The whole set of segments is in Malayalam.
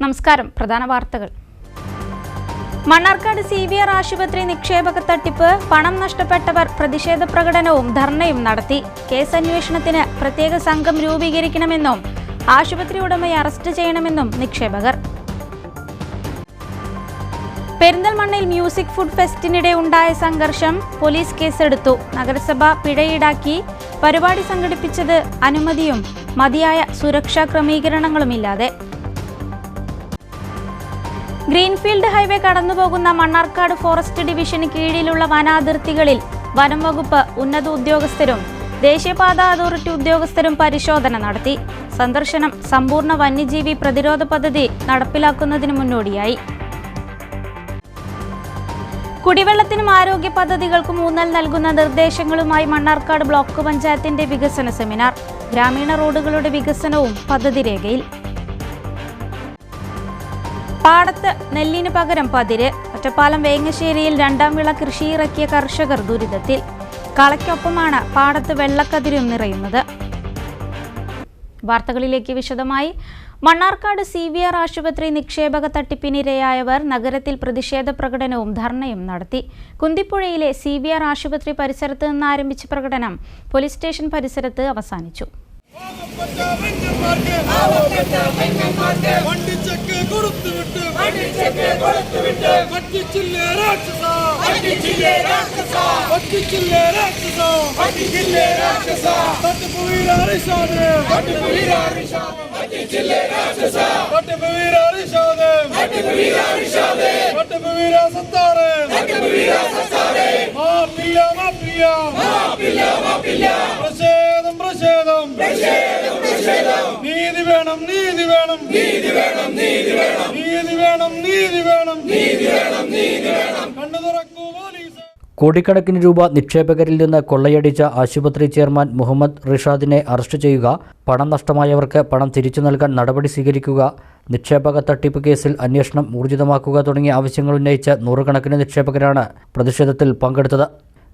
നമസ്കാരം. പ്രധാന വാർത്തകൾ. മണ്ണാർക്കാട് CVR ആശുപത്രി നിക്ഷേപക തട്ടിപ്പ്, പണം നഷ്ടപ്പെട്ടവർ പ്രതിഷേധ പ്രകടനവും ധർണയും നടത്തി. കേസ് അന്വേഷണത്തിന് പ്രത്യേക സംഘം രൂപീകരിക്കണമെന്നും ആശുപത്രി ഉടമയെ അറസ്റ്റ് ചെയ്യണമെന്നും നിക്ഷേപകർ. പെരിന്തൽമണ്ണയിൽ മ്യൂസിക് ഫുഡ് ഫെസ്റ്റിനിടെ ഉണ്ടായ സംഘർഷം, പോലീസ് കേസെടുത്തു. നഗരസഭ പിഴ ഈടാക്കി. പരിപാടി സംഘടിപ്പിച്ചത് അനുമതിയും മതിയായ സുരക്ഷാ ക്രമീകരണങ്ങളുമില്ലാതെ. ഗ്രീൻഫീൽഡ് ഹൈവേ കടന്നുപോകുന്ന മണ്ണാർക്കാട് ഫോറസ്റ്റ് ഡിവിഷന് കീഴിലുള്ള വനാതിർത്തികളിൽ വനം വകുപ്പ് ഉന്നത ഉദ്യോഗസ്ഥരും ദേശീയപാത അതോറിറ്റി ഉദ്യോഗസ്ഥരും പരിശോധന നടത്തി. സന്ദർശനം സമ്പൂർണ്ണ വന്യജീവി പ്രതിരോധ പദ്ധതി നടപ്പിലാക്കുന്നതിന് മുന്നോടിയായി. കുടിവെള്ളത്തിനും ആരോഗ്യ പദ്ധതികൾക്കും ഊന്നൽ നൽകുന്ന നിർദ്ദേശങ്ങളുമായി മണ്ണാർക്കാട് ബ്ലോക്ക് പഞ്ചായത്തിന്റെ വികസന സെമിനാർ. ഗ്രാമീണ റോഡുകളുടെ വികസനവും പദ്ധതി രേഖയിൽ. പാടത്ത് നെല്ലിന് പകരം പതിര്. ഒറ്റപ്പാലം വേങ്ങശ്ശേരിയിൽ രണ്ടാം വിള കൃഷിയിറക്കിയ കർഷകർ ദുരിതത്തിൽ. കളയ്ക്കൊപ്പമാണ് പാടത്ത് വെള്ളക്കതിരും നിറയുന്നത്. വാർത്തകളിലേക്ക് വിശദമായി. മണ്ണാർക്കാട് CVR ആശുപത്രി നിക്ഷേപക തട്ടിപ്പിനിരയായവർ നഗരത്തിൽ പ്രതിഷേധ പ്രകടനവും ധർണയും നടത്തി. കുന്തിപ്പുഴയിലെ CVR ആശുപത്രി പരിസരത്ത് നിന്ന് ആരംഭിച്ച പ്രകടനം പോലീസ് സ്റ്റേഷൻ പരിസരത്ത് അവസാനിച്ചു. നീതി വേണം, നീതി വേണം, നീതി വേണം, നീതി വേണം, നീതി വേണം, നീതി വേണം, നീതി വേണം, നീതി വേണം. കണ്ണു തുറക്കൂ പോലീസ്. കോടിക്കണക്കിന് രൂപ നിക്ഷേപകരിൽ നിന്ന് കൊള്ളയടിച്ച ആശുപത്രി ചെയർമാൻ മുഹമ്മദ് റിഷാദിനെ അറസ്റ്റ് ചെയ്യുക, പണം നഷ്ടമായവർക്ക് പണം തിരിച്ചു നൽകാൻ നടപടി സ്വീകരിക്കുക, നിക്ഷേപക തട്ടിപ്പ് കേസിൽ അന്വേഷണം ഊർജിതമാക്കുക തുടങ്ങിയ ആവശ്യങ്ങൾ ഉന്നയിച്ച നൂറുകണക്കിന് നിക്ഷേപകരാണ് പ്രതിഷേധത്തിൽ പങ്കെടുത്തത്.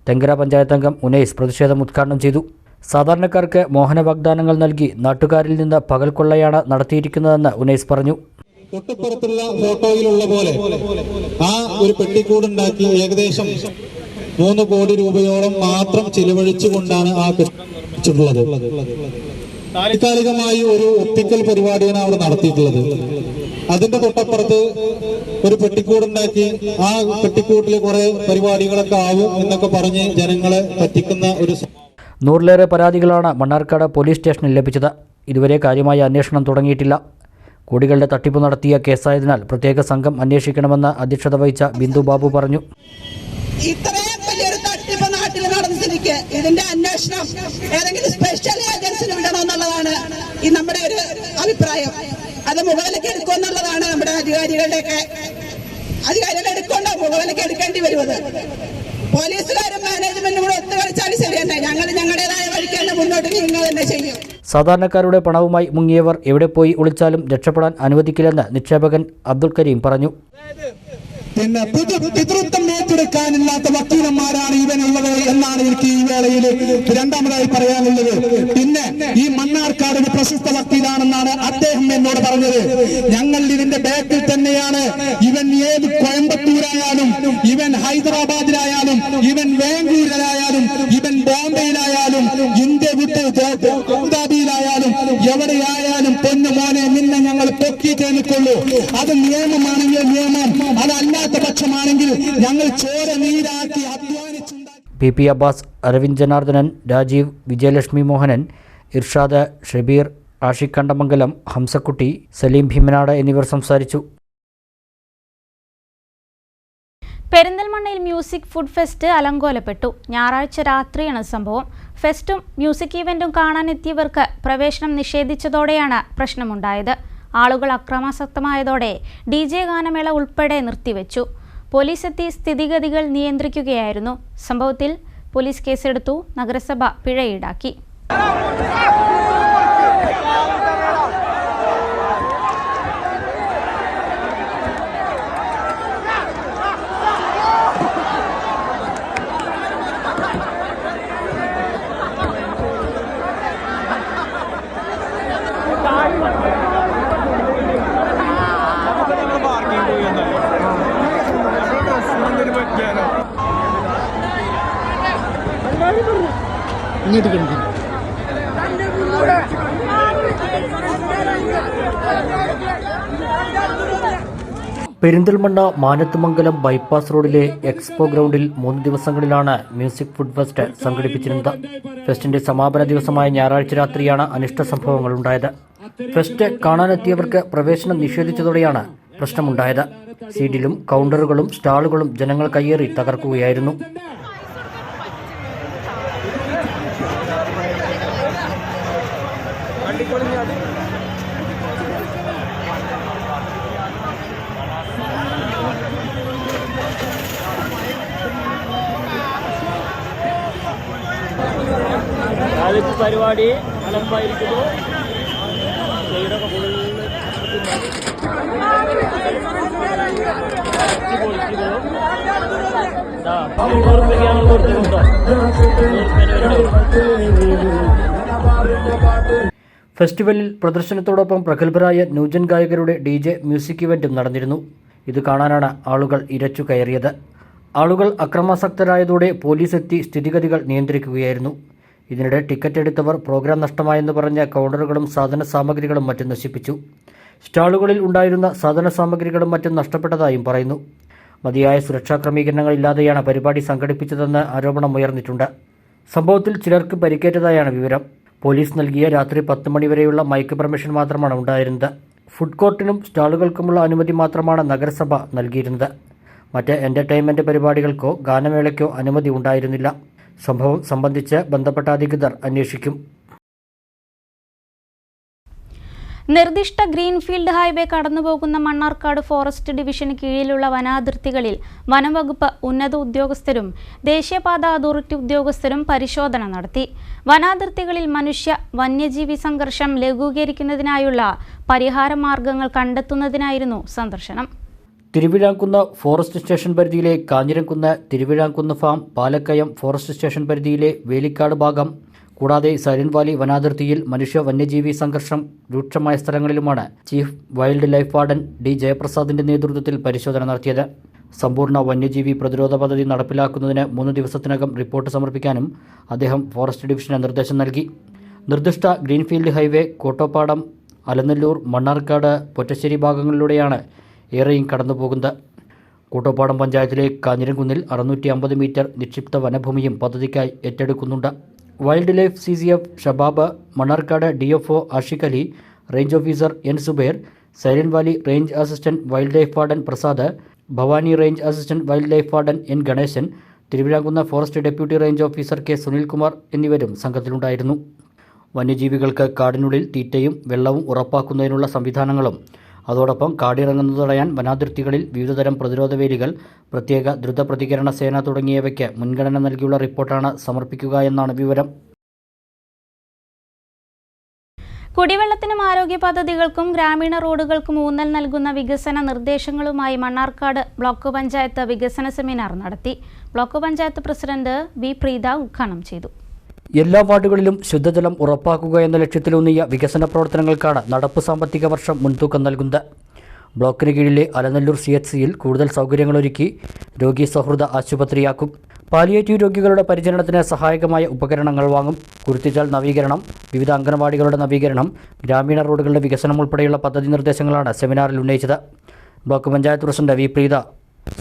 തെങ്കര പഞ്ചായത്ത് അംഗം ഉനൈസ് പ്രതിഷേധം ഉദ്ഘാടനം ചെയ്തു. സാധാരണക്കാർക്ക് മോഹന വാഗ്ദാനങ്ങൾ നൽകി നാട്ടുകാരിൽ നിന്ന് പകൽ കൊള്ളയാണ് നടത്തിയിരിക്കുന്നതെന്ന് ഉനൈസ് പറഞ്ഞു. തൊട്ടുപുറത്തുള്ള ഫോട്ടോയിലുള്ള പോലെ ആ ഒരു പെട്ടിക്കൂടുണ്ടാക്കി ഏകദേശം 3 കോടി രൂപയോളം മാത്രം ചിലവഴിച്ചുകൊണ്ടാണ് ആ കെട്ടിട്ടുള്ളത്. താൽക്കാലികമായി ഒരു ഒപ്പിക്കൽ പരിപാടിയാണ് അവിടെ നടത്തിയിട്ടുള്ളത്. അതിന്റെ തൊട്ടപ്പുറത്ത് ഒരു പെട്ടിക്കൂടുണ്ടാക്കി ആ പെട്ടിക്കൂട്ടിൽ കുറെ പരിപാടികളൊക്കെ ആവും എന്നൊക്കെ പറഞ്ഞ് ജനങ്ങളെ പറ്റിക്കുന്ന ഒരു 100ലേറെ പരാതികളാണ് മണ്ണാർക്കാട് പോലീസ് സ്റ്റേഷനിൽ ലഭിച്ചത്. ഇതുവരെ കാര്യമായ അന്വേഷണം തുടങ്ങിയിട്ടില്ല. കോടികളുടെ തട്ടിപ്പ് നടത്തിയ കേസായതിനാൽ പ്രത്യേക സംഘം അന്വേഷിക്കണമെന്ന് അധ്യക്ഷത വഹിച്ച ബിന്ദു ബാബു പറഞ്ഞു. ഇത്രയും വലിയൊരു തട്ടിപ്പ് നാട്ടിൽ നടന്നിരിക്കെ ഇതിന്റെ അന്വേഷണം ഏതെങ്കിലും സ്പെഷ്യൽ ഏജൻസിന് വിടണമെന്നുള്ളതാണ് ഈ നമ്മുടെ ഒരു അഭിപ്രായം. അത് മുകളിലേക്ക് എടുക്കുമെന്നുള്ളതാണ് നമ്മുടെ അധികാരികൾ എടുക്കൊണ്ടോ മുകളിലേക്ക് എടുക്കേണ്ടി വരുന്നത്. പോലീസുകാരും മാനേജ്മെന്റും കൂടെ ഒത്തുകളിച്ചാലും ശരി തന്നെ. ഞങ്ങൾ ഞങ്ങളുടേതായ വഴിക്ക് മുന്നോട്ട് നീങ്ങുക തന്നെ ചെയ്യും. സാധാരണക്കാരുടെ പണവുമായി മുങ്ങിയവർ എവിടെ പോയി ഒളിച്ചാലും രക്ഷപ്പെടാൻ അനുവദിക്കില്ലെന്ന് നിക്ഷേപകൻ അബ്ദുൽ കരീം പറഞ്ഞു. പിന്നെ പിതൃത്വം ഏറ്റെടുക്കാനില്ലാത്ത വക്കീലന്മാരാണ് ഇവനുള്ളത് എന്നാണ് എനിക്ക് ഈ വേളയിൽ രണ്ടാമതായി പറയാനുള്ളത്. പിന്നെ ഈ മണ്ണാർക്കാടിന് പ്രശസ്ത വക്കീലാണെന്നാണ് അദ്ദേഹം എന്നോട് പറഞ്ഞത്. ഞങ്ങൾ ഇതിന്റെ ബാക്കിൽ തന്നെയാണ്. ഇവൻ ഏത് കോയമ്പത്തൂരായാലും, ഇവൻ ഹൈദരാബാദിലായാലും, ഇവൻ ബാംഗ്ലൂരിലായാലും, ഇവൻ ബോംബെയിലായാലും, ഇന്ത്യ വിട്ട് അബുദാബിയിലായാലും, എവിടെയായാലും പൊന്നു മോനെ നിന്നെ ഞങ്ങൾ പൊക്കിയിട്ടേ നിൽക്കുള്ളൂ. അത് നിയമമാണെങ്കിൽ നിയമം, അതല്ല പക്ഷമാണെങ്കിൽ ഞങ്ങൾ ചോര നീരാക്കി അധ്വാനിച്ചുണ്ടാക്കി. PP അബ്ബാസ്, അരവിന്ദ് ജനാർദ്ദനൻ, രാജീവ്, വിജയലക്ഷ്മി മോഹനൻ, ഇർഷാദ്, ഷബീർ, ആഷിഖ് കണ്ടമംഗലം, ഹംസക്കുട്ടി, സലീം ഭീമനാട് എന്നിവർ സംസാരിച്ചു. പെരിന്തൽമണ്ണയിൽ മ്യൂസിക് ഫുഡ് ഫെസ്റ്റ് അലങ്കോലപ്പെട്ടു. ഞായറാഴ്ച രാത്രിയാണ് സംഭവം. ഫെസ്റ്റും മ്യൂസിക് ഈവന്റും കാണാനെത്തിയവർക്ക് പ്രവേശനം നിഷേധിച്ചതോടെയാണ് പ്രശ്നമുണ്ടായത്. ആളുകൾ അക്രമാസക്തമായതോടെ DJ ഗാനമേള ഉൾപ്പെടെ നിർത്തിവെച്ചു. പോലീസ് എത്തി സ്ഥിതിഗതികൾ നിയന്ത്രിക്കുകയായിരുന്നു. സംഭവത്തിൽ പോലീസ് കേസെടുത്തു. നഗരസഭ പിഴ ഈടാക്കി. പെരിന്തൽമണ്ണ മാനത്തുമംഗലം ബൈപ്പാസ് റോഡിലെ എക്സ്പോ ഗ്രൗണ്ടിൽ 3 ദിവസങ്ങളിലാണ് മ്യൂസിക് ഫുഡ് ഫെസ്റ്റ് സംഘടിപ്പിച്ചിരുന്നത്. ഫെസ്റ്റിന്റെ സമാപന ദിവസമായ ഞായറാഴ്ച രാത്രിയാണ് അനിഷ്ട സംഭവങ്ങൾ ഉണ്ടായത്. ഫെസ്റ്റ് കാണാനെത്തിയവർക്ക് പ്രവേശനം നിഷേധിച്ചതോടെയാണ് പ്രശ്നമുണ്ടായത്. സീഡിലും കൗണ്ടറുകളും സ്റ്റാളുകളും ജനങ്ങൾ കയ്യേറി തകർക്കുകയായിരുന്നു. പരിപാടി അലമ്പായിരിക്കുന്നു. ഫെസ്റ്റിവലിൽ പ്രദർശനത്തോടൊപ്പം പ്രഗത്ഭരായ ന്യൂജൻ ഗായകരുടെ DJ മ്യൂസിക് ഇവന്റും നടന്നിരുന്നു. ഇത് കാണാനാണ് ആളുകൾ ഇരച്ചു കയറിയത്. ആളുകൾ അക്രമാസക്തരായതോടെ പോലീസ് എത്തി സ്ഥിതിഗതികൾ നിയന്ത്രിക്കുകയായിരുന്നു. ഇതിനിടെ ടിക്കറ്റ് എടുത്തവർ പ്രോഗ്രാം നഷ്ടമായെന്ന് പറഞ്ഞ കൗണ്ടറുകളും സാധന സാമഗ്രികളും മറ്റും നശിപ്പിച്ചു. സ്റ്റാളുകളിൽ ഉണ്ടായിരുന്ന സാധന സാമഗ്രികളും മറ്റും നഷ്ടപ്പെട്ടതായും പറയുന്നു. മതിയായ സുരക്ഷാ ക്രമീകരണങ്ങളില്ലാതെയാണ് പരിപാടി സംഘടിപ്പിച്ചതെന്ന് ആരോപണമുയർന്നിട്ടുണ്ട്. സംഭവത്തിൽ ചിലർക്ക് പരിക്കേറ്റതായാണ് വിവരം. പോലീസ് നൽകിയ രാത്രി 10 മണിവരെയുള്ള മൈക്ക് പെർമിഷൻ മാത്രമാണ് ഉണ്ടായിരുന്നത്. ഫുഡ് കോർട്ടിനും സ്റ്റാളുകൾക്കുമുള്ള അനുമതി മാത്രമാണ് നഗരസഭ നൽകിയിരുന്നത്. മറ്റ് എന്റർടൈൻമെന്റ് പരിപാടികൾക്കോ ഗാനമേളയ്ക്കോ അനുമതി ഉണ്ടായിരുന്നില്ല. സംഭവം സംബന്ധിച്ച് ബന്ധപ്പെട്ട അധികൃതർ അന്വേഷിക്കും. നിർദ്ദിഷ്ട ഗ്രീൻഫീൽഡ് ഹൈവേ കടന്നുപോകുന്ന മണ്ണാർക്കാട് ഫോറസ്റ്റ് ഡിവിഷന് കീഴിലുള്ള വനാതിർത്തികളിൽ വനംവകുപ്പ് ഉന്നത ഉദ്യോഗസ്ഥരും ദേശീയപാത അതോറിറ്റി ഉദ്യോഗസ്ഥരും പരിശോധന നടത്തി. വനാതിർത്തികളിൽ മനുഷ്യ വന്യജീവി സംഘർഷം ലഘൂകരിക്കുന്നതിനായുള്ള പരിഹാര മാർഗങ്ങൾ കണ്ടെത്തുന്നതിനായിരുന്നു സന്ദർശനം. തിരുവിഴാംകുന്ന് ഫോറസ്റ്റ് സ്റ്റേഷൻ പരിധിയിലെ Kanjiramkunnu, Thiruvizhamkunnu farm, Palakkayam forest station പരിധിയിലെ വേലിക്കാട് ഭാഗം കൂടാതെ സൈലന്റ് വാലി വനാതിർത്തിയിൽ മനുഷ്യ വന്യജീവി സംഘർഷം രൂക്ഷമായ സ്ഥലങ്ങളിലുമാണ് chief wildlife warden D. ജയപ്രസാദിന്റെ നേതൃത്വത്തിൽ പരിശോധന നടത്തിയത്. സമ്പൂർണ്ണ വന്യജീവി പ്രതിരോധ പദ്ധതി നടപ്പിലാക്കുന്നതിന് 3 ദിവസത്തിനകം റിപ്പോർട്ട് സമർപ്പിക്കാനും അദ്ദേഹം ഫോറസ്റ്റ് ഡിവിഷന് നിർദ്ദേശം നൽകി. നിർദ്ദിഷ്ട ഗ്രീൻഫീൽഡ് ഹൈവേ കോട്ടോപ്പാടം, അലനല്ലൂർ, മണ്ണാർക്കാട്, പൊറ്റശ്ശേരി ഭാഗങ്ങളിലൂടെയാണ് ഏറെയും കടന്നുപോകുന്നത്. കൂട്ടോപ്പാടം പഞ്ചായത്തിലെ കാഞ്ഞിരംകുന്നിൽ 650 മീറ്റർ നിക്ഷിപ്ത വനഭൂമിയും പദ്ധതിക്കായി ഏറ്റെടുക്കുന്നുണ്ട്. Wildlife CCF Shabab, Mannarkkad DFO Ashiq Ali, range officer N. Subair, silent valley range assistant wildlife warden Prasad, Bhavani range assistant wildlife warden N. Ganesan, Thiruvizhamkunnu forest deputy range officer K. Sunilkumar എന്നിവരും സംഘത്തിലുണ്ടായിരുന്നു. വന്യജീവികൾക്ക് കാടിനുള്ളിൽ തീറ്റയും വെള്ളവും ഉറപ്പാക്കുന്നതിനുള്ള സംവിധാനങ്ങളും അതോടൊപ്പം കാടിറങ്ങുന്നത് തടയാൻ വനാതിർത്തികളിൽ വിവിധതരം പ്രതിരോധ വേലികൾ, പ്രത്യേക ദ്രുത പ്രതികരണ സേന തുടങ്ങിയവയ്ക്ക് മുൻഗണന നൽകിയുള്ള റിപ്പോർട്ടാണ് സമർപ്പിക്കുക എന്നാണ് വിവരം. കുടിവെള്ളത്തിനും ആരോഗ്യ പദ്ധതികൾക്കും ഗ്രാമീണ റോഡുകൾക്കും ഊന്നൽ നൽകുന്ന വികസന നിർദ്ദേശങ്ങളുമായി മണ്ണാർക്കാട് ബ്ലോക്ക് പഞ്ചായത്ത് വികസന സെമിനാർ നടത്തി. Block panchayat president V. Preetha ഉദ്ഘാടനം ചെയ്തു. എല്ലാ വാർഡുകളിലും ശുദ്ധജലം ഉറപ്പാക്കുക എന്ന ലക്ഷ്യത്തിലൂന്നിയ വികസന പ്രവർത്തനങ്ങൾക്കാണ് നടപ്പ് സാമ്പത്തിക വർഷം മുൻതൂക്കം നൽകുന്നത്. ബ്ലോക്കിന് കീഴിലെ അലനല്ലൂർ CHCയിൽ കൂടുതൽ സൗകര്യങ്ങളൊരുക്കി രോഗി സൗഹൃദ ആശുപത്രിയാക്കും. പാലിയേറ്റീവ് രോഗികളുടെ പരിചരണത്തിന് സഹായകമായ ഉപകരണങ്ങൾ വാങ്ങും. കുരുത്തിച്ചാൽ നവീകരണം, വിവിധ അംഗനവാടികളുടെ നവീകരണം, ഗ്രാമീണ റോഡുകളുടെ വികസനം ഉൾപ്പെടെയുള്ള പദ്ധതി നിർദ്ദേശങ്ങളാണ് സെമിനാറിൽ ഉന്നയിച്ചത്. Block panchayat president V. Preetha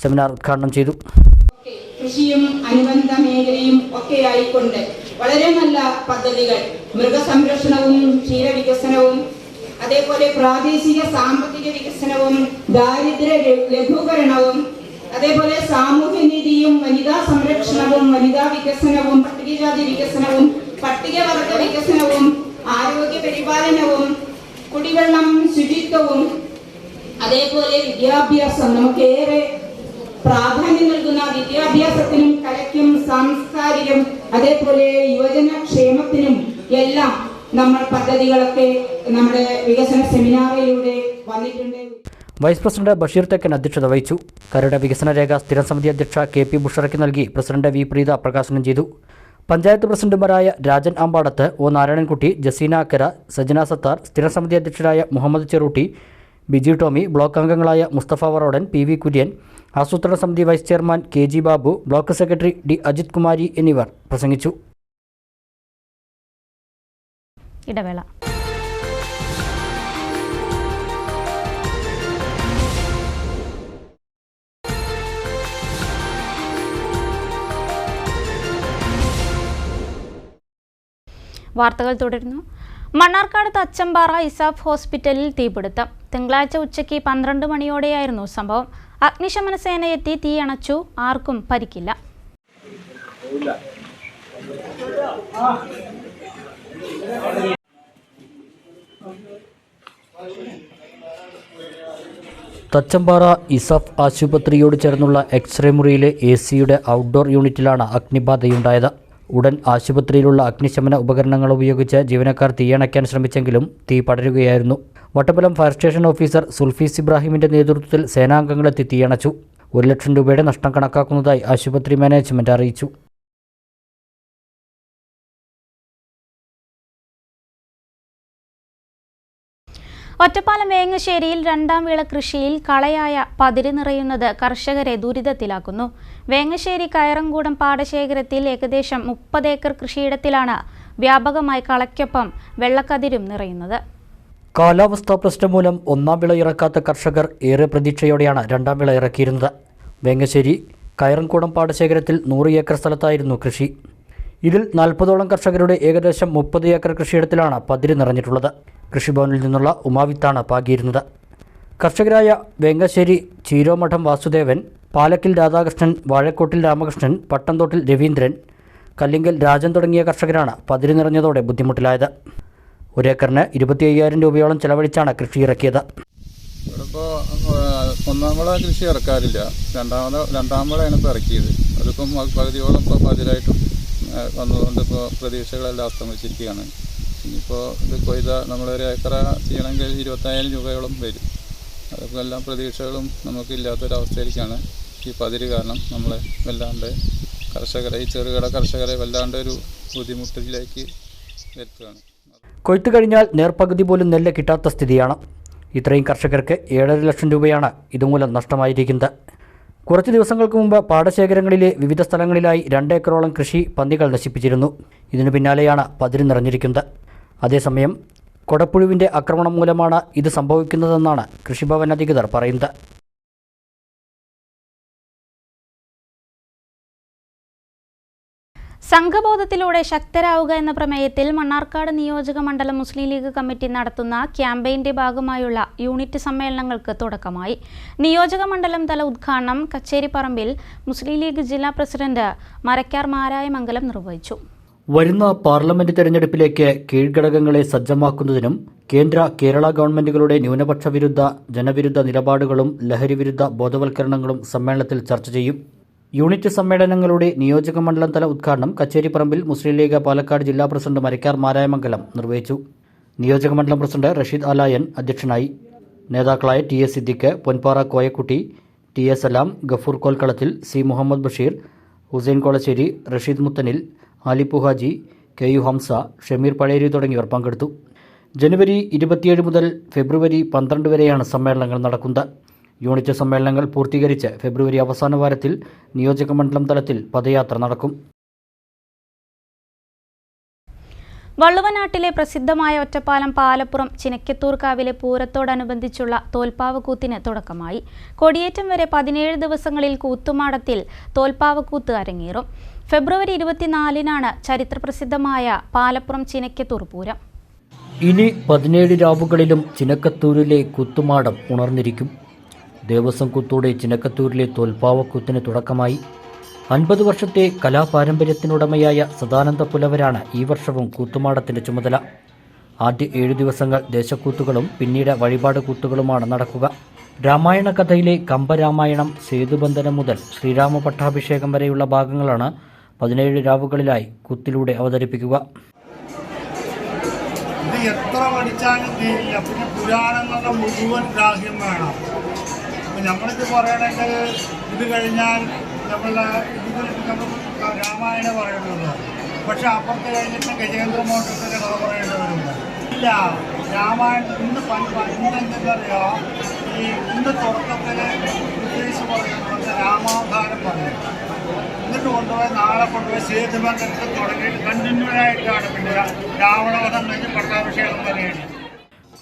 seminar ഉദ്ഘാടനം ചെയ്തു. കൃഷിയും അനുബന്ധ മേഖലയും ഒക്കെയായിക്കൊണ്ട് വളരെ നല്ല പദ്ധതികൾ, മൃഗസംരക്ഷണവും ക്ഷീരവികസനവും അതേപോലെ പ്രാദേശിക സാമ്പത്തിക വികസനവും ദാരിദ്ര്യ ലഘൂകരണവും അതേപോലെ സാമൂഹ്യനീതിയും വനിതാ സംരക്ഷണവും വനിതാ വികസനവും പട്ടികജാതി വികസനവും പട്ടികവർഗ വികസനവും ആരോഗ്യ പരിപാലനവും കുടിവെള്ളം, ശുചിത്വവും അതേപോലെ വിദ്യാഭ്യാസം, നമുക്കേറെ പ്രാധാന്യം നൽകുന്ന വിദ്യാഭ്യാസത്തിനും കലയ്ക്കും സാംസ്കാരികം അതേപോലെ യുവജന ക്ഷേമത്തിനും എല്ലാം നമ്മൾ പദ്ധതികളൊക്കെ നമ്മുടെ വികസന സെമിനാറിലൂടെ വന്നിട്ടുണ്ട്. വൈസ് പ്രസിഡന്റ് ബഷീർ തെക്കൻ അധ്യക്ഷത വഹിച്ചു. കരട് വികസന രേഖ സ്ഥിരം സമിതി അധ്യക്ഷ KP ബുഷറയ്ക്ക് നൽകി പ്രസിഡന്റ് V. പ്രീത പ്രകാശനം ചെയ്തു. പഞ്ചായത്ത് പ്രസിഡന്റുമാരായ രാജൻ ആമ്പാടത്ത്, O. നാരായണൻകുട്ടി, ജസീന അക്കര, സജന സത്താർ, സ്ഥിരം സമിതി അധ്യക്ഷരായ മുഹമ്മദ് ചെറൂട്ടി, ബിജി ടോമി, ബ്ലോക്ക് അംഗങ്ങളായ മുസ്തഫ വറോഡൻ, PV കുര്യൻ, ആസൂത്രണ സമിതി vice chairman KG Babu, block secretary D. Ajith Kumari എന്നിവർ പ്രസംഗിച്ചു. ഇടവേള. വാർത്തകൾ തുടരുന്നു. മണ്ണാർക്കാട് തച്ചമ്പാറ ഇസാഫ് ഹോസ്പിറ്റലിൽ തീപിടുത്തം. തിങ്കളാഴ്ച ഉച്ചയ്ക്ക് 12 മണിയോടെയായിരുന്നു സംഭവം. അഗ്നിശമന സേന എത്തി തീയണച്ചു. ആർക്കും പരിക്കില്ല. തച്ചമ്പാറ ഇസാഫ് ആശുപത്രിയോട് ചേർന്നുള്ള എക്സ്റേ മുറിയിലെ AC-യുടെ ഔട്ട്ഡോർ യൂണിറ്റിലാണ് അഗ്നിബാധയുണ്ടായത്. ഉടൻ ആശുപത്രിയിലുള്ള അഗ്നിശമന ഉപകരണങ്ങൾ ഉപയോഗിച്ച് ജീവനക്കാർ തീയണയ്ക്കാൻ ശ്രമിച്ചെങ്കിലും തീ പടരുകയായിരുന്നു. വട്ടപ്പലം ഫയർ സ്റ്റേഷൻ ഓഫീസർ സുൽഫീസ് ഇബ്രാഹിമിന്റെ നേതൃത്വത്തിൽ സേനാംഗങ്ങളെത്തി തീയണച്ചു. 1 ലക്ഷം രൂപയുടെ നഷ്ടം കണക്കാക്കുന്നതായി ആശുപത്രി മാനേജ്മെന്റ് അറിയിച്ചു. ഒറ്റപ്പാലം വേങ്ങശ്ശേരിയിൽ 2ാം വിള കൃഷിയിൽ കളയായ പതിര് നിറയുന്നത് കർഷകരെ ദുരിതത്തിലാക്കുന്നു. വേങ്ങശ്ശേരി കയറംകൂടം പാടശേഖരത്തിൽ ഏകദേശം 30 ഏക്കർ കൃഷിയിടത്തിലാണ് വ്യാപകമായി കളയ്ക്കൊപ്പം വെള്ളക്കതിരും നിറയുന്നത്. കാലാവസ്ഥാ പ്രശ്നം മൂലം 1ാം വിള ഇറക്കാത്ത കർഷകർ ഏറെ പ്രതീക്ഷയോടെയാണ് 2ാം വിള ഇറക്കിയിരുന്നത്. വേങ്ങശ്ശേരി കയറംകൂടം പാടശേഖരത്തിൽ 100 ഏക്കർ സ്ഥലത്തായിരുന്നു കൃഷി. ഇതിൽ 40ഓളം കർഷകരുടെ ഏകദേശം 30 ഏക്കർ കൃഷിയിടത്തിലാണ് പതിര് നിറഞ്ഞിട്ടുള്ളത്. കൃഷിഭവനിൽ നിന്നുള്ള ഉമാവിത്താണ് പാകിയിരുന്നത്. കർഷകരായ വേങ്ങശ്ശേരി ചീരോമഠം വാസുദേവൻ, പാലക്കിൽ രാധാകൃഷ്ണൻ, വാഴക്കോട്ടിൽ രാമകൃഷ്ണൻ, പട്ടംതോട്ടിൽ രവീന്ദ്രൻ, കല്ലിങ്കൽ രാജൻ തുടങ്ങിയ കർഷകരാണ് പതിര് നിറഞ്ഞതോടെ ബുദ്ധിമുട്ടിലായത്. 1 ഏക്കറിന് 25,000 രൂപയോളം ചെലവഴിച്ചാണ് കൃഷി ഇറക്കിയത്. ഇപ്പോൾ 1ാം വിള കൃഷി ഇറക്കാറില്ല. 2ാം വിളയാണ് ഇപ്പോൾ ഇറക്കിയത്. അതിപ്പം പകുതിയോളം ഇപ്പോൾ പതിരായിട്ടും വന്നതുകൊണ്ട് ഇപ്പോൾ പ്രതീക്ഷകളെല്ലാം അസ്തമിച്ചിരിക്കുകയാണ്. ഇനിയിപ്പോൾ ഇത് കൊയ്ത നമ്മളൊരു ഏക്കറ ചെയ്യണമെങ്കിൽ 25,000 രൂപയോളം വരും. അതൊക്കെ എല്ലാം പ്രതീക്ഷകളും നമുക്കില്ലാത്തൊരവസ്ഥയിലേക്കാണ് ഈ പതിര് കാരണം നമ്മളെ വല്ലാണ്ട് കർഷകരെ, ഈ ചെറുകിട കർഷകരെ വല്ലാണ്ട് ഒരു ബുദ്ധിമുട്ടിലേക്ക് എത്തുകയാണ്. കൊയ്ത്ത് കഴിഞ്ഞാൽ നേർപകുതി പോലും നെല്ല് കിട്ടാത്ത സ്ഥിതിയാണ്. ഇത്രയും കർഷകർക്ക് 7.5 ലക്ഷം രൂപയാണ് ഇതുമൂലം നഷ്ടമായിരിക്കുന്നത്. കുറച്ച് ദിവസങ്ങൾക്ക് മുമ്പ് പാടശേഖരങ്ങളിലെ വിവിധ സ്ഥലങ്ങളിലായി 2 ഏക്കറോളം കൃഷി പന്നികൾ നശിപ്പിച്ചിരുന്നു. ഇതിനു പിന്നാലെയാണ് പതിര് നിറഞ്ഞിരിക്കുന്നത്. അതേസമയം കൊടപ്പുഴുവിൻ്റെ ആക്രമണം മൂലമാണ് ഇത് സംഭവിക്കുന്നതെന്നാണ് കൃഷിഭവൻ അധികൃതർ പറയുന്നത്. സംഘബോധത്തിലൂടെ ശക്തരാവുക എന്ന പ്രമേയത്തിൽ മണ്ണാർക്കാട് നിയോജക മണ്ഡലം മുസ്ലിം ലീഗ് കമ്മിറ്റി നടത്തുന്ന ക്യാമ്പയിൻ്റെ ഭാഗമായുള്ള യൂണിറ്റ് സമ്മേളനങ്ങൾക്ക് തുടക്കമായി. നിയോജക മണ്ഡലം തല ഉദ്ഘാടനം കച്ചേരിപ്പറമ്പിൽ മുസ്ലിം ലീഗ് ജില്ലാ പ്രസിഡന്റ് മരക്കാർ മാരായമംഗലം നിർവഹിച്ചു. വരുന്ന പാർലമെന്റ് തെരഞ്ഞെടുപ്പിലേക്ക് കീഴ്ഘടകങ്ങളെ സജ്ജമാക്കുന്നതിനും കേരള ഗവൺമെന്റുകളുടെ ന്യൂനപക്ഷ വിരുദ്ധ, ജനവിരുദ്ധ നിലപാടുകളും ലഹരിവിരുദ്ധ ബോധവൽക്കരണങ്ങളും സമ്മേളനത്തിൽ ചർച്ച ചെയ്യും. യൂണിറ്റ് സമ്മേളനങ്ങളുടെ നിയോജക മണ്ഡലം തല ഉദ്ഘാടനം കച്ചേരിപ്പറമ്പിൽ മുസ്ലിം ലീഗ് പാലക്കാട് ജില്ലാ പ്രസിഡന്റ് മരക്കാർ മാരായമംഗലം നിർവഹിച്ചു. നിയോജക മണ്ഡലം പ്രസിഡന്റ് റഷീദ് ആലായൻ അധ്യക്ഷനായി. നേതാക്കളായ TS സിദ്ദിഖ്, പൊൻപാറ കോയക്കുട്ടി, TS സലാം, ഗഫൂർ കോൽക്കളത്തിൽ, C മുഹമ്മദ് ബഷീർ, ഹുസൈൻ കോളശ്ശേരി, റഷീദ് മുത്തനിൽ, ആലിപ്പു ഹാജി, KU ഹംസ, ഷമീർ പഴേരി തുടങ്ങിയവർ പങ്കെടുത്തു. ജനുവരി 27 മുതൽ ഫെബ്രുവരി 12 വരെയാണ് സമ്മേളനങ്ങൾ നടക്കുന്നത്. യൂണിറ്റ് സമ്മേളനങ്ങൾ പൂർത്തീകരിച്ച് ഫെബ്രുവരി അവസാന വാരത്തിൽ നിയോജക മണ്ഡലം തലത്തിൽ പദയാത്ര നടക്കും. വള്ളുവനാട്ടിലെ പ്രസിദ്ധമായ ഒറ്റപ്പാലം പാലപ്പുറം ചിനക്കത്തൂർക്കാവിലെ പൂരത്തോടനുബന്ധിച്ചുള്ള തോൽപ്പാവക്കൂത്തിന് തുടക്കമായി. കൊടിയേറ്റം വരെ 17 ദിവസങ്ങളിൽ കൂത്തുമാടത്തിൽ തോൽപ്പാവക്കൂത്ത് അരങ്ങേറും. ഫെബ്രുവരി 24-നാണ് ചരിത്രപ്രസിദ്ധമായ പാലപ്പുറം ചിനക്കത്തൂർ പൂരം. ഇനി 17 രാവുകളിലും ചിനക്കത്തൂരിലെ കൂത്തുമാടം ഉണർന്നിരിക്കും. ദേവസ്വം കൂത്തോടെ ചിനക്കത്തൂരിലെ തോൽപ്പാവക്കൂത്തിന് തുടക്കമായി. 50 വർഷത്തെ കലാപാരമ്പര്യത്തിനുടമയായ സദാനന്ദ പുലവരാണ് ഈ വർഷവും കൂത്തുമാടത്തിന്റെ ചുമതല. ആദ്യ 7 ദിവസങ്ങൾ ദേശക്കൂത്തുകളും പിന്നീട് വഴിപാട് കൂത്തുകളുമാണ് നടക്കുക. രാമായണ കഥയിലെ കമ്പരാമായണം, സേതുബന്ധനം മുതൽ ശ്രീരാമ പട്ടാഭിഷേകം വരെയുള്ള ഭാഗങ്ങളാണ് 17 രാവുകളിലായി കൂത്തിലൂടെ അവതരിപ്പിക്കുക. ഇത് എത്ര പഠിച്ചാലും തീരില്ല. പിന്നെ പുരാണങ്ങളുടെ മുഴുവൻ ഗ്രാഹ്യം വേണം. നമ്മളിത് പറയണമെങ്കിൽ ഇത് കഴിഞ്ഞാൽ നമ്മളുടെ രാമായണം പറയേണ്ടതുണ്ട്. പക്ഷെ അപ്പുറത്ത് കഴിഞ്ഞിട്ട് ഗജേന്ദ്ര മോക്ഷത്തിൻ്റെ കഥ പറയേണ്ടവരുണ്ട്. ഇല്ല, രാമായണം ഇന്ന് ഇന്നെന്തെന്നറിയോ, ഇന്ന് തുടക്കത്തിൽ പറയുന്നത് രാമാവതാരം പറയും. എന്നിട്ട് കൊണ്ടുപോയി നാളെ കൊണ്ടുപോയി സേതുബന്ധത്തിൽ തുടങ്ങിയിട്ട് കണ്ടിന്യൂഡ് ആയിട്ടാണ് പിന്നെ രാവണവധം കഴിഞ്ഞ് പട്ടാഭിഷേകം വരെയാണ്.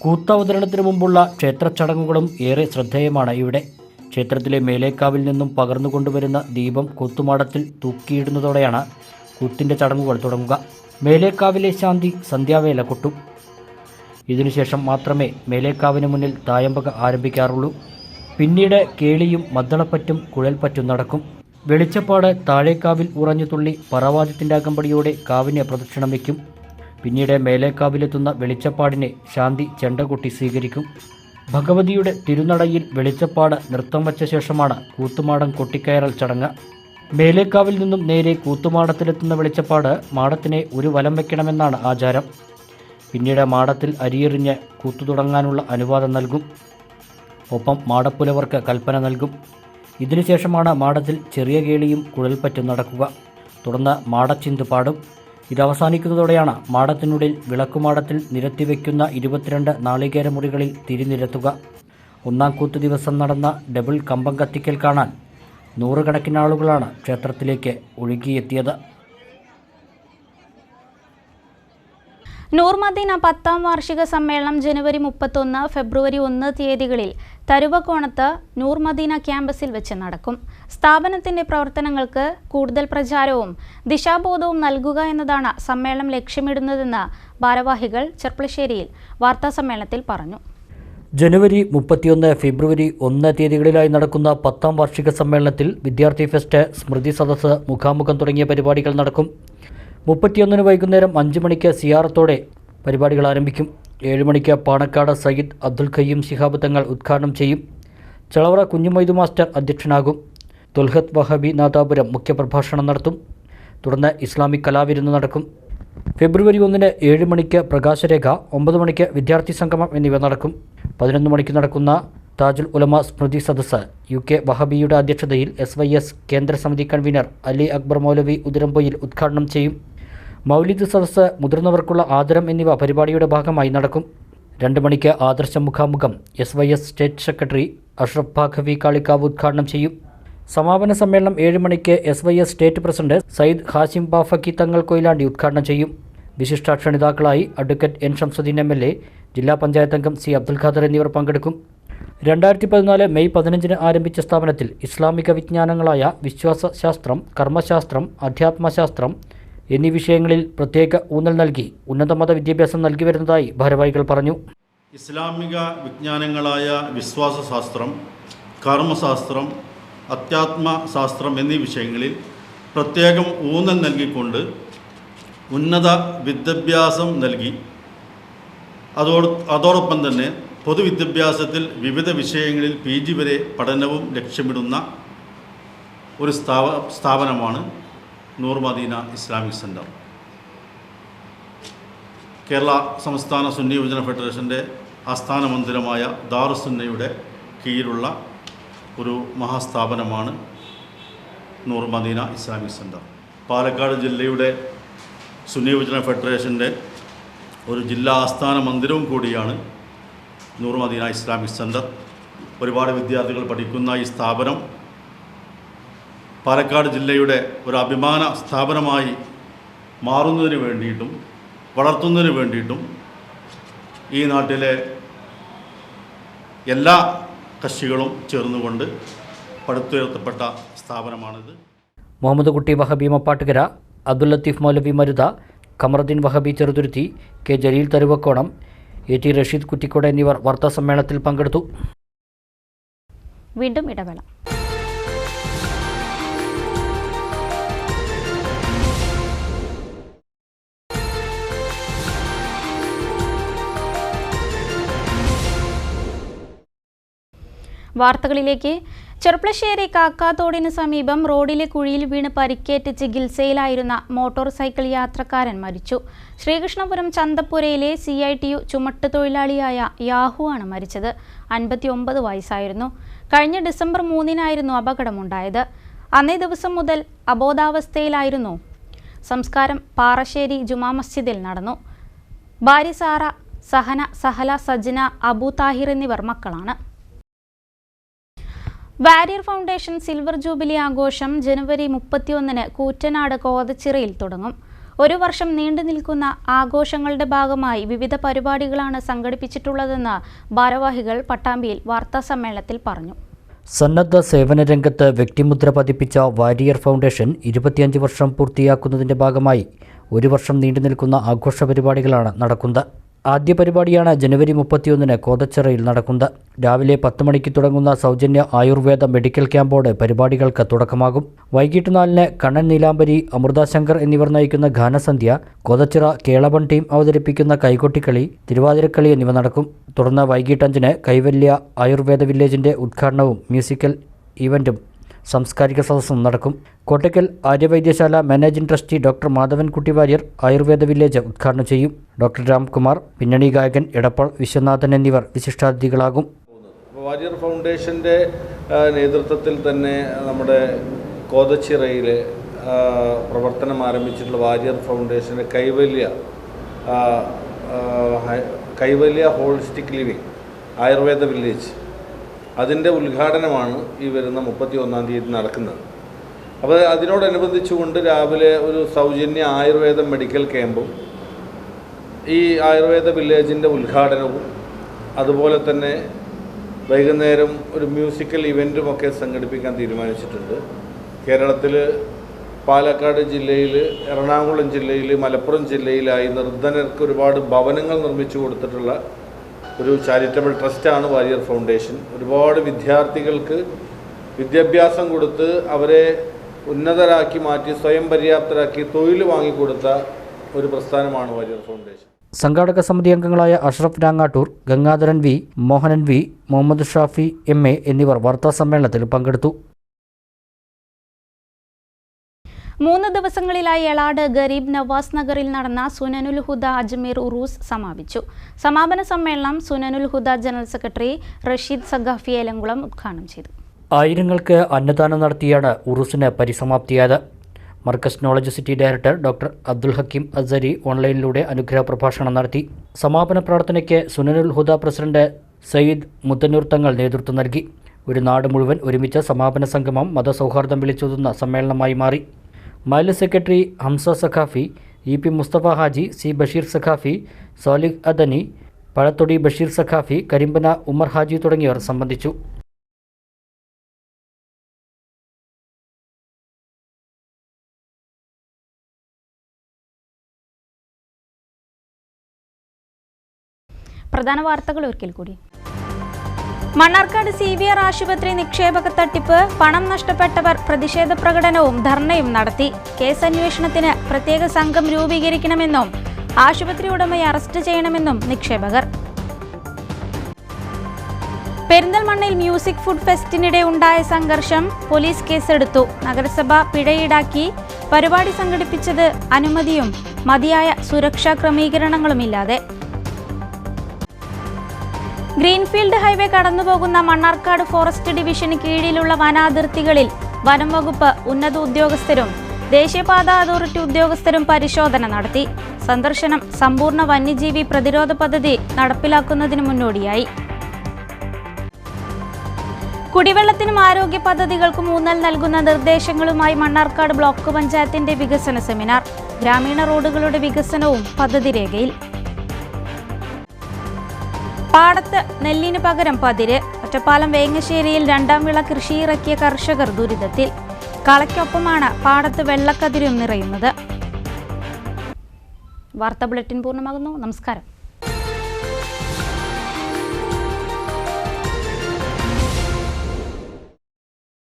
കൂത്തവതരണത്തിന് മുമ്പുള്ള ക്ഷേത്ര ചടങ്ങുകളും ഏറെ ശ്രദ്ധേയമാണ് ഇവിടെ. ക്ഷേത്രത്തിലെ മേലേക്കാവിൽ നിന്നും പകർന്നുകൊണ്ടുവരുന്ന ദീപം കൂത്തുമാടത്തിൽ തൂക്കിയിടുന്നതോടെയാണ് കൂത്തിൻ്റെ ചടങ്ങുകൾ തുടങ്ങുക. മേലേക്കാവിലെ ശാന്തി സന്ധ്യാവേല കൊട്ടും. ഇതിനുശേഷം മാത്രമേ മേലേക്കാവിന് മുന്നിൽ തായമ്പക ആരംഭിക്കാറുള്ളൂ. പിന്നീട് കേളിയും മദ്ദളപ്പറ്റും കുഴൽപ്പറ്റും നടക്കും. വെളിച്ചപ്പാട് താഴേക്കാവിൽ ഉറഞ്ഞു തുള്ളി പറവാദ്യത്തിൻ്റെ അകമ്പടിയോടെ കാവിനെ പ്രദക്ഷിണം വയ്ക്കും. പിന്നീട് മേലേക്കാവിലെത്തുന്ന വെളിച്ചപ്പാടിനെ ശാന്തി ചെണ്ടകൊട്ടി സ്വീകരിക്കും. ഭഗവതിയുടെ തിരുനടയിൽ വെളിച്ചപ്പാട് നൃത്തം വച്ച ശേഷമാണ് കൂത്തുമാടം കൊട്ടിക്കയറൽ ചടങ്ങ്. മേലേക്കാവിൽ നിന്നും നേരെ കൂത്തുമാടത്തിലെത്തുന്ന വെളിച്ചപ്പാട് മാടത്തിനെ ഒരു വലം വയ്ക്കണമെന്നാണ് ആചാരം. പിന്നീട് മാടത്തിൽ അരിയെറിഞ്ഞ് കൂത്തു തുടങ്ങാനുള്ള അനുവാദം നൽകും. ഒപ്പം മാടപ്പുലവർക്ക് കൽപ്പന നൽകും. ഇതിനുശേഷമാണ് മാടത്തിൽ ചെറിയ കേളിയും കുഴൽപ്പറ്റും നടക്കുക. തുടർന്ന് മാടച്ചിന്ത് പാടും. ഇതവസാനിക്കുന്നതോടെയാണ് മാടത്തിനുള്ളിൽ വിളക്കുമാടത്തിൽ നിരത്തിവെക്കുന്ന 22 നാളികേര മുറികളിൽ തിരിനിരത്തുക. ഒന്നാം കൂത്ത് ദിവസം നടന്ന ഡബിൾ കമ്പം കത്തിക്കൽ കാണാൻ നൂറുകണക്കിന് ആളുകളാണ് ക്ഷേത്രത്തിലേക്ക് ഒഴുകിയെത്തിയത്. നൂർ മദീന 10ാം വാർഷിക സമ്മേളനം ജനുവരി 31, ഫെബ്രുവരി 1 തീയതികളിൽ തരുവക്കോണത്ത് നൂർ മദീന ക്യാമ്പസിൽ വെച്ച് നടക്കും. സ്ഥാപനത്തിന്റെ പ്രവർത്തനങ്ങൾക്ക് കൂടുതൽ പ്രചാരവും ദിശാബോധവും നൽകുക എന്നതാണ് സമ്മേളനം ലക്ഷ്യമിടുന്നതെന്ന് ഭാരവാഹികൾ ചെർപ്പളശ്ശേരിയിൽ വാർത്താസമ്മേളനത്തിൽ പറഞ്ഞു. ജനുവരി 31, ഫെബ്രുവരി 1 തീയതികളിലായി നടക്കുന്ന 10ാം വാർഷിക സമ്മേളനത്തിൽ വിദ്യാർത്ഥി ഫെസ്റ്റ്, സ്മൃതി സദസ്സ്, മുഖാമുഖം തുടങ്ങിയ പരിപാടികൾ നടക്കും. 31 വൈകുന്നേരം 5 മണിക്ക് സിയാറത്തോടെ പരിപാടികൾ ആരംഭിക്കും. 7 മണിക്ക് പാണക്കാട് സയ്യിദ് അബ്ദുൽ ഖയ്യൂം ശിഹാബ് തങ്ങൾ ഉദ്ഘാടനം ചെയ്യും. ചളവറ കുഞ്ഞുമൊയ്തു മാസ്റ്റർ അധ്യക്ഷനാകും. തുൽഹത്ത് വഹബി നാദാപുരം മുഖ്യപ്രഭാഷണം നടത്തും. തുടർന്ന് ഇസ്ലാമിക് കലാവിരുന്ന് നടക്കും. ഫെബ്രുവരി 1 7 മണിക്ക് പ്രകാശരേഖ, 9 മണിക്ക് വിദ്യാർത്ഥി സംഗമം എന്നിവ നടക്കും. 11 മണിക്ക് നടക്കുന്ന താജുൽ ഉലമ സ്മൃതി സദസ്സ് UK വഹബിയുടെ അധ്യക്ഷതയിൽ SYS കേന്ദ്ര സമിതി കൺവീനർ അലി അക്ബർ മൗലവി ഉദിരമ്പൊയിൽ ഉദ്ഘാടനം ചെയ്യും. മൗലിദ് സദസ്സ്, മുതിർന്നവർക്കുള്ള ആദരം എന്നിവ പരിപാടിയുടെ ഭാഗമായി നടക്കും. 2 മണിക്ക് ആദർശ മുഖാമുഖം SYS state secretary Ashraf Baqavi Kalikavu ഉദ്ഘാടനം ചെയ്യും. സമാപന സമ്മേളനം 7 മണിക്ക് SYS state president Sayyid Hashim Bafaqi Thangal Koyilandy ഉദ്ഘാടനം ചെയ്യും. വിശിഷ്ട ക്ഷണിതാക്കളായി അഡ്വക്കേറ്റ് N ഷംസുദ്ദീൻ MLA, ജില്ലാ പഞ്ചായത്ത് അംഗം C അബ്ദുൽ ഖാദർ എന്നിവർ പങ്കെടുക്കും. 2014 മെയ് 15 ആരംഭിച്ച സ്ഥാപനത്തിൽ ഇസ്ലാമിക വിജ്ഞാനങ്ങളായ വിശ്വാസശാസ്ത്രം, കർമ്മശാസ്ത്രം, അധ്യാത്മശാസ്ത്രം എന്നീ വിഷയങ്ങളിൽ പ്രത്യേക ഊന്നൽ നൽകി ഉന്നതമത വിദ്യാഭ്യാസം നൽകി വരുന്നതായി ഭാരവാഹികൾ പറഞ്ഞു. ഇസ്ലാമിക വിജ്ഞാനങ്ങളായ വിശ്വാസശാസ്ത്രം, കർമ്മശാസ്ത്രം, അധ്യാത്മശാസ്ത്രം എന്നീ വിഷയങ്ങളിൽ പ്രത്യേകം ഊന്നൽ നൽകിക്കൊണ്ട് ഉന്നത വിദ്യാഭ്യാസം നൽകി അതോടൊപ്പം തന്നെ പൊതുവിദ്യാഭ്യാസത്തിൽ വിവിധ വിഷയങ്ങളിൽ PG വരെ പഠനവും ലക്ഷ്യമിടുന്ന ഒരു സ്ഥാപനമാണ് നൂർ മദീന ഇസ്ലാമിക് സെൻറ്റർ. കേരള സംസ്ഥാന സുന്നി യുവജന ഫെഡറേഷൻ്റെ ആസ്ഥാന മന്ദിരമായ ദാറുസുന്നയുടെ കീഴിലുള്ള ഒരു മഹാസ്ഥാപനമാണ് നൂർ മദീന ഇസ്ലാമിക് സെൻറ്റർ. പാലക്കാട് ജില്ലയുടെ സുന്നി യുവജന ഫെഡറേഷൻ്റെ ഒരു ജില്ലാ ആസ്ഥാന മന്ദിരവും കൂടിയാണ് നൂർ മദീന ഇസ്ലാമിക് സെൻറ്റർ. ഒരുപാട് വിദ്യാർത്ഥികൾ പഠിക്കുന്ന ഈ സ്ഥാപനം പാലക്കാട് ജില്ലയുടെ ഒരു അഭിമാന സ്ഥാപനമായി മാറുന്നതിന് വേണ്ടിയിട്ടും വളർത്തുന്നതിന് വേണ്ടിയിട്ടും ഈ നാട്ടിലെ എല്ലാ കക്ഷികളും ചേർന്നുകൊണ്ട് പടുത്തുയർത്തപ്പെട്ട സ്ഥാപനമാണിത്. മുഹമ്മദ് കുട്ടി വഹബി മപ്പാട്ടുകര, അബ്ദുൽ ലത്തീഫ് മൗലവി മരുത, ഖമറുദ്ദീൻ വഹബി ചെറുതുരുത്തി, K ജലീൽ തരുവക്കോണം, AT റഷീദ് കുറ്റിക്കോട് എന്നിവർ വാർത്താസമ്മേളനത്തിൽ പങ്കെടുത്തു. വീണ്ടും ഇടവേള. വാർത്തകളിലേക്ക്. ചെർപ്പളശ്ശേരി കാക്കാത്തോടിന് സമീപം റോഡിലെ കുഴിയിൽ വീണ് പരിക്കേറ്റ് ചികിത്സയിലായിരുന്ന മോട്ടോർ സൈക്കിൾ യാത്രക്കാരൻ മരിച്ചു. ശ്രീകൃഷ്ണപുരം ചന്തപ്പുരയിലെ CITU ചുമട്ടുതൊഴിലാളിയായ യാഹു ആണ് മരിച്ചത്. 59 വയസ്സായിരുന്നു. കഴിഞ്ഞ ഡിസംബർ 3 അപകടമുണ്ടായത്. അന്നേ ദിവസം മുതൽ അബോധാവസ്ഥയിലായിരുന്നു. സംസ്കാരം പാറശ്ശേരി ജുമാ മസ്ജിദിൽ നടന്നു. ഭാര്യ സാറ, സഹന, സഹല, സജ്ന, അബു താഹിർ എന്നിവർ മക്കളാണ്. വാരിയർ ഫൗണ്ടേഷൻ സിൽവർ ജൂബിലി ആഘോഷം ജനുവരി 31-ന് കൂറ്റനാട് കോതച്ചിറയിൽ തുടങ്ങും. ഒരു വർഷം നീണ്ടു നിൽക്കുന്ന ആഘോഷങ്ങളുടെ ഭാഗമായി വിവിധ പരിപാടികളാണ് സംഘടിപ്പിച്ചിട്ടുള്ളതെന്ന് ഭാരവാഹികൾ പട്ടാമ്പിയിൽ വാർത്താസമ്മേളനത്തിൽ പറഞ്ഞു. സന്നദ്ധ സേവന രംഗത്ത് വ്യക്തിമുദ്ര പതിപ്പിച്ച വാരിയർ ഫൗണ്ടേഷൻ 25 വർഷം പൂർത്തിയാക്കുന്നതിൻ്റെ ഭാഗമായി ഒരു വർഷം നീണ്ടു നിൽക്കുന്ന ആഘോഷ പരിപാടികളാണ് നടക്കുന്നത്. ആദ്യ പരിപാടിയാണ് ജനുവരി 31-ന് കോതച്ചിറയിൽ നടക്കുന്നത്. രാവിലെ 10 മണിക്ക് തുടങ്ങുന്ന സൗജന്യ ആയുർവേദ മെഡിക്കൽ ക്യാമ്പോടെ പരിപാടികൾക്ക് തുടക്കമാകും. വൈകിട്ട് 4-ന് കണ്ണൻ നീലാംബരി, അമൃത ശങ്കർ എന്നിവർ നയിക്കുന്ന ഗാനസന്ധ്യ, കോതച്ചിറ കേളവൻ ടീം അവതരിപ്പിക്കുന്ന കൈകൊട്ടിക്കളി, തിരുവാതിരക്കളി എന്നിവ നടക്കും. തുടർന്ന് വൈകിട്ട് 5-ന് കൈവല്യ ആയുർവേദ വില്ലേജിൻ്റെ ഉദ്ഘാടനവും മ്യൂസിക്കൽ ഇവൻറ്റും സാംസ്കാരിക സദസ്സും നടക്കും. Kottakkal Arya Vaidya Sala managing trustee doctor Madhavankutty Warrier Ayurveda village ഉദ്ഘാടനം ചെയ്യും. ഡോക്ടർ രാംകുമാർ, പിന്നണി ഗായകൻ എടപ്പാൾ വിശ്വനാഥൻ എന്നിവർ വിശിഷ്ടാതിഥികളാകും. വാരിയർ ഫൗണ്ടേഷൻ്റെ നേതൃത്വത്തിൽ തന്നെ നമ്മുടെ കോതച്ചിറയിലെ പ്രവർത്തനം ആരംഭിച്ചിട്ടുള്ള വാരിയർ ഫൗണ്ടേഷൻ്റെ കൈവല്യ ഹോളിസ്റ്റിക് ലിവിങ് ആയുർവേദ വില്ലേജ്, അതിൻ്റെ ഉദ്ഘാടനമാണ് ഈ വരുന്ന 31-ാം തീയതി നടക്കുന്നത്. അപ്പോൾ അതിനോടനുബന്ധിച്ചുകൊണ്ട് രാവിലെ ഒരു സൗജന്യ ആയുർവേദ മെഡിക്കൽ ക്യാമ്പും ഈ ആയുർവേദ വില്ലേജിൻ്റെ ഉദ്ഘാടനവും അതുപോലെ തന്നെ വൈകുന്നേരം ഒരു മ്യൂസിക്കൽ ഇവൻറ്റുമൊക്കെ സംഘടിപ്പിക്കാൻ തീരുമാനിച്ചിട്ടുണ്ട്. കേരളത്തിൽ പാലക്കാട് ജില്ലയിൽ, എറണാകുളം ജില്ലയിൽ, മലപ്പുറം ജില്ലയിലായി നിർധനർക്ക് ഒരുപാട് ഭവനങ്ങൾ നിർമ്മിച്ചു കൊടുത്തിട്ടുള്ള ഒരു ചാരിറ്റബിൾ ട്രസ്റ്റാണ് വാരിയർ ഫൗണ്ടേഷൻ. ഒരുപാട് വിദ്യാർത്ഥികൾക്ക് വിദ്യാഭ്യാസം കൊടുത്ത് അവരെ ഉന്നതരാക്കി മാറ്റി സ്വയം പര്യാപ്തരാക്കി തൊഴിൽ വാങ്ങിക്കൊടുത്ത ഒരു പ്രസ്ഥാനമാണ് വാരിയർ ഫൗണ്ടേഷൻ. സംഘാടക സമിതി അംഗങ്ങളായ Ashraf Rangattur, Gangadharan V, Mohanan V, Muhammad Shafi MA എന്നിവർ വാർത്താസമ്മേളനത്തിൽ പങ്കെടുത്തു. 3 ദിവസങ്ങളിലായി എളാട് ഗരീബ് നവാസ് നഗറിൽ നടന്ന സുനനുൽ ഹുദ അജ്മീർ ഉറൂസ് സമാപിച്ചു. സമാപന സമ്മേളനം സുനനുൽ ഹുദ ജനറൽ സെക്രട്ടറി റഷീദ് സഖാഫി ഏലംകുളം ഉദ്ഘാടനം ചെയ്തു. ആയിരങ്ങൾക്ക് അന്നദാനം നടത്തിയാണ് ഉറൂസിന് പരിസമാപ്തിയായത്. Markaz Knowledge City director doctor Abdul Hakeem Azhari ഓൺലൈനിലൂടെ അനുഗ്രഹ പ്രഭാഷണം നടത്തി. സമാപന പ്രാർത്ഥനയ്ക്ക് സുനനുൽ ഹുദ പ്രസിഡന്റ് സയ്യിദ് മുത്തന്നൂർ തങ്ങൾ നേതൃത്വം നൽകി. ഒരു നാട് മുഴുവൻ ഒരുമിച്ച് സമാപന സംഗമം മതസൗഹാർദ്ദം വിളിച്ചോതുന്ന സമ്മേളനമായി മാറി. മഹല്ല് secretary Hamza Saqafi, EP Musthafa Haji, C Basheer Saqafi, Salih Adani, Pazhathodi Basheer Saqafi, Karimbana Umar Haji തുടങ്ങിയവർ സംബന്ധിച്ചു. പ്രധാന വാർത്തകൾ ഒരിക്കൽ കൂടി. മണ്ണാർക്കാട് CVR ആശുപത്രി നിക്ഷേപക തട്ടിപ്പ്, പണം നഷ്ടപ്പെട്ടവർ പ്രതിഷേധ പ്രകടനവും ധർണയും നടത്തി. കേസ് അന്വേഷണത്തിന് പ്രത്യേക സംഘം രൂപീകരിക്കണമെന്നും ആശുപത്രി ഉടമയെ അറസ്റ്റ് ചെയ്യണമെന്നും നിക്ഷേപകർ. പെരിന്തൽമണ്ണയിൽ മ്യൂസിക് ഫുഡ് ഫെസ്റ്റിനിടെ ഉണ്ടായ സംഘർഷം, പോലീസ് കേസെടുത്തു. നഗരസഭ പിഴ ഈടാക്കി. പരിപാടി സംഘടിപ്പിച്ചത് അനുമതിയും മതിയായ സുരക്ഷാ ക്രമീകരണങ്ങളുമില്ലാതെ. ഗ്രീൻഫീൽഡ് ഹൈവേ കടന്നുപോകുന്ന മണ്ണാർക്കാട് ഫോറസ്റ്റ് ഡിവിഷന് കീഴിലുള്ള വനാതിർത്തികളിൽ വനം വകുപ്പ് ഉന്നത ഉദ്യോഗസ്ഥരും ദേശീയപാത അതോറിറ്റി ഉദ്യോഗസ്ഥരും പരിശോധന നടത്തി. സന്ദർശനം സമ്പൂർണ്ണ വന്യജീവി പ്രതിരോധ പദ്ധതി നടപ്പിലാക്കുന്നതിന് മുന്നോടിയായി. കുടിവെള്ളത്തിനും ആരോഗ്യ പദ്ധതികൾക്കും ഊന്നൽ നൽകുന്ന നിർദ്ദേശങ്ങളുമായി മണ്ണാർക്കാട് ബ്ലോക്ക് പഞ്ചായത്തിന്റെ വികസന സെമിനാർ. ഗ്രാമീണ റോഡുകളുടെ വികസനവും പദ്ധതി രേഖയിൽ. പാടത്ത് നെല്ലിന് പകരം പതിര്. ഒറ്റപ്പാലം വേങ്ങശ്ശേരിയിൽ 2ാം വിള കൃഷിയിറക്കിയ കർഷകർ ദുരിതത്തിൽ. കളയ്ക്കൊപ്പമാണ് പാടത്ത് വെള്ളക്കതിരും നിറയുന്നത്. വാർത്താ ബുള്ളറ്റിൻ പൂർണ്ണമാകുന്നു. നമസ്കാരം.